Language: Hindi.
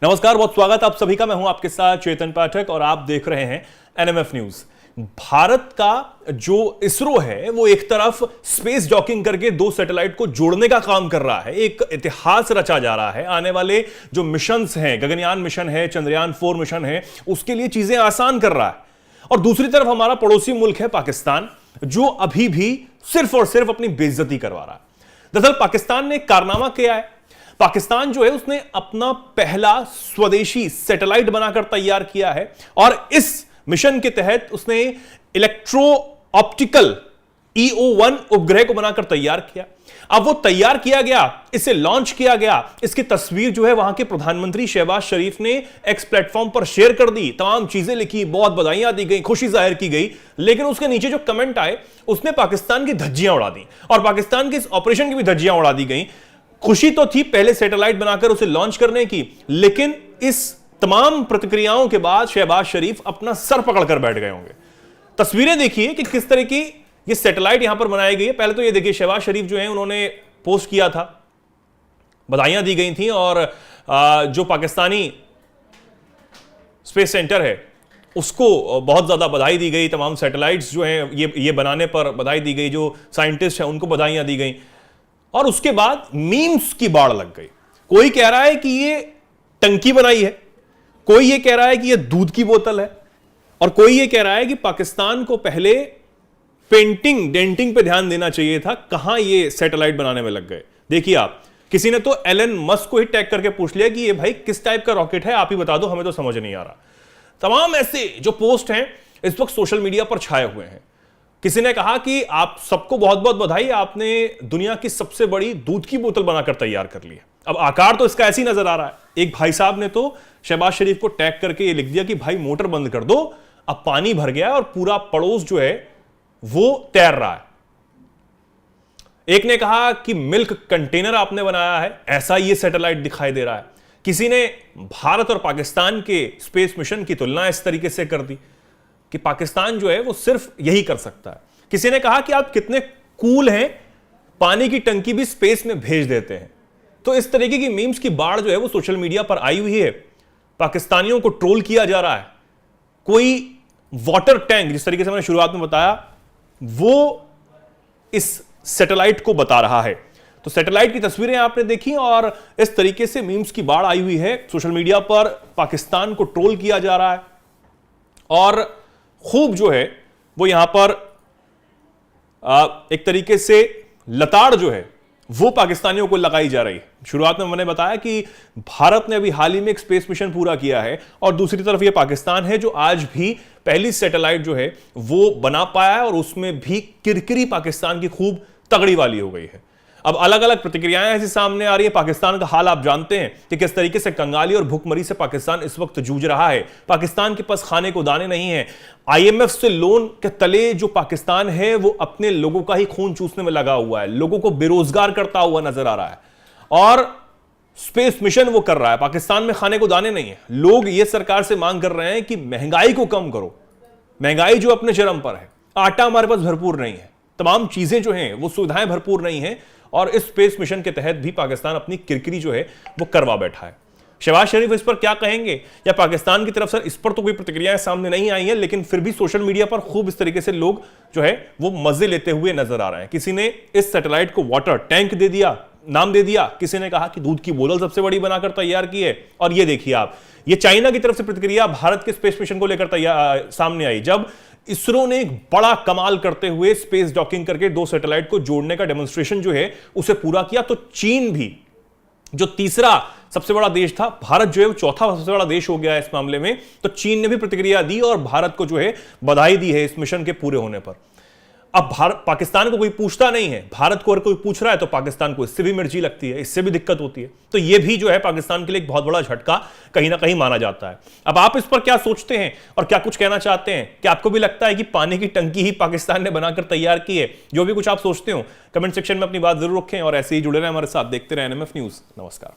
नमस्कार, बहुत स्वागत आप सभी का। मैं हूं आपके साथ चेतन पाठक और आप देख रहे हैं एनएमएफ न्यूज। भारत का जो इसरो है वो एक तरफ स्पेस डॉकिंग करके दो सैटेलाइट को जोड़ने का काम कर रहा है, एक इतिहास रचा जा रहा है। आने वाले जो मिशंस हैं, गगनयान मिशन है, चंद्रयान 4 मिशन है, उसके लिए चीजें आसान कर रहा है। और दूसरी तरफ हमारा पड़ोसी मुल्क है पाकिस्तान, जो अभी भी सिर्फ और सिर्फ अपनी बेइज्जती करवा रहा है। दरअसल पाकिस्तान ने कारनामा किया है। पाकिस्तान जो है उसने अपना पहला स्वदेशी सैटेलाइट बनाकर तैयार किया है और इस मिशन के तहत उसने इलेक्ट्रो ऑप्टिकल EO-1 उपग्रह को बनाकर तैयार किया। अब वो तैयार किया गया, इसे लॉन्च किया गया, इसकी तस्वीर जो है वहां के प्रधानमंत्री शहबाज शरीफ ने एक्स प्लेटफॉर्म पर शेयर कर दी, तमाम चीजें लिखी, बहुत बधाइयां दी गई, खुशी जाहिर की गई। लेकिन उसके नीचे जो कमेंट आए उसने पाकिस्तान की धज्जियां उड़ा दी और पाकिस्तान के इस ऑपरेशन की भी धज्जियां उड़ा दी गई। खुशी तो थी पहले सैटेलाइट बनाकर उसे लॉन्च करने की, लेकिन इस तमाम प्रतिक्रियाओं के बाद शहबाज शरीफ अपना सर पकड़कर बैठ गए होंगे। तस्वीरें देखिए कि किस तरह की ये सैटेलाइट यहां पर बनाई गई है। पहले तो ये देखिए, शहबाज शरीफ जो है उन्होंने पोस्ट किया था, बधाइयां दी गई थी और जो पाकिस्तानी स्पेस सेंटर है उसको बहुत ज्यादा बधाई दी गई। तमाम सैटेलाइट्स जो हैं ये बनाने पर बधाई दी गई, जो साइंटिस्ट हैं उनको बधाइयां दी गई। और उसके बाद मीम्स की बाढ़ लग गई। कोई कह रहा है कि ये टंकी बनाई है, कोई ये कह रहा है कि ये दूध की बोतल है, और कोई ये कह रहा है कि पाकिस्तान को पहले पेंटिंग डेंटिंग पे ध्यान देना चाहिए था, कहां ये सैटेलाइट बनाने में लग गए। देखिए आप, किसी ने तो एलन मस्क को ही टैग करके पूछ लिया कि ये भाई किस टाइप का रॉकेट है, आप ही बता दो, हमें तो समझ नहीं आ रहा। तमाम ऐसे जो पोस्ट हैं इस वक्त सोशल मीडिया पर छाए हुए हैं। किसी ने कहा कि आप सबको बहुत बहुत बधाई, आपने दुनिया की सबसे बड़ी दूध की बोतल बनाकर तैयार कर ली है। अब आकार तो इसका ऐसी नजर आ रहा है। एक भाई साहब ने तो शहबाज शरीफ को टैग करके ये लिख दिया कि भाई मोटर बंद कर दो, अब पानी भर गया है और पूरा पड़ोस जो है वो तैर रहा है। एक ने कहा कि मिल्क कंटेनर आपने बनाया है, ऐसा ये सैटेलाइट दिखाई दे रहा है। किसी ने भारत और पाकिस्तान के स्पेस मिशन की तुलना इस तरीके से कर दी कि पाकिस्तान जो है वो सिर्फ यही कर सकता है। किसी ने कहा कि आप कितने कूल हैं, पानी की टंकी भी स्पेस में भेज देते हैं। तो इस तरीके की मीम्स की बाढ़ जो है वो सोशल मीडिया पर आई हुई है। पाकिस्तानियों को ट्रोल किया जा रहा है। कोई वाटर टैंक, जिस तरीके से मैंने शुरुआत में बताया, वो इस सैटेलाइट को बता रहा है। तो सैटेलाइट की तस्वीरें आपने देखी और इस तरीके से मीम्स की बाढ़ आई हुई है। सोशल मीडिया पर पाकिस्तान को ट्रोल किया जा रहा है और खूब जो है वो यहां पर एक तरीके से लताड़ जो है वो पाकिस्तानियों को लगाई जा रही है। शुरुआत में मैंने बताया कि भारत ने अभी हाल ही में एक स्पेस मिशन पूरा किया है और दूसरी तरफ ये पाकिस्तान है जो आज भी पहली सैटेलाइट जो है वो बना पाया है और उसमें भी किरकिरी पाकिस्तान की खूब तगड़ी वाली हो गई है। अब अलग अलग प्रतिक्रियाएं ऐसी सामने आ रही है। पाकिस्तान का हाल आप जानते हैं कि किस तरीके से कंगाली और भूखमरी से पाकिस्तान इस वक्त जूझ रहा है। पाकिस्तान के पास खाने को दाने नहीं है। IMF से लोन के तले जो पाकिस्तान है वो अपने लोगों का ही खून चूसने में लगा हुआ है, लोगों को बेरोजगार करता हुआ नजर आ रहा है और स्पेस मिशन वो कर रहा है। पाकिस्तान में खाने को दाने नहीं है। लोग ये सरकार से मांग कर रहे हैं कि महंगाई को कम करो, महंगाई जो अपने चरम पर है, आटा हमारे पास भरपूर नहीं है, तमाम चीजें जो हैं वो सुविधाएं भरपूर नहीं है और इस स्पेस मिशन के तहत भी पाकिस्तान अपनी किरकिरी जो है वो करवा बैठा है। शहबाज शरीफ इस पर क्या कहेंगे, या पाकिस्तान की तरफ से इस पर तो कोई प्रतिक्रियाएं सामने नहीं आई है, लेकिन फिर भी सोशल मीडिया पर खूब इस तरीके से लोग जो है वो मजे लेते हुए नजर आ रहे हैं। किसी ने इस सैटेलाइट को वाटर टैंक दे दिया, नाम दे दिया, किसी ने कहा कि दूध की बोतल सबसे बड़ी बनाकर तैयार की है। और ये देखिए आप, ये चाइना की तरफ से प्रतिक्रिया भारत के स्पेस मिशन को लेकर सामने आई, जब इसरो ने एक बड़ा कमाल करते हुए स्पेस डॉकिंग करके दो सैटेलाइट को जोड़ने का डेमोन्स्ट्रेशन जो है उसे पूरा किया। तो चीन भी, जो तीसरा सबसे बड़ा देश था, भारत जो है वो चौथा सबसे बड़ा देश हो गया है इस मामले में, तो चीन ने भी प्रतिक्रिया दी और भारत को जो है बधाई दी है इस मिशन के पूरे होने पर। अब पाकिस्तान को कोई पूछता नहीं है, भारत को अगर कोई पूछ रहा है तो पाकिस्तान को इससे भी मिर्ची लगती है, इससे भी दिक्कत होती है। तो यह भी जो है पाकिस्तान के लिए एक बहुत बड़ा झटका कहीं ना कहीं माना जाता है। अब आप इस पर क्या सोचते हैं और क्या कुछ कहना चाहते हैं? क्या आपको भी लगता है कि पानी की टंकी ही पाकिस्तान ने बनाकर तैयार की है? जो भी कुछ आप सोचते हो कमेंट सेक्शन में अपनी बात जरूर रखें और ऐसे ही जुड़े रहें हमारे साथ। देखते रहें एनएमएफ न्यूज। नमस्कार।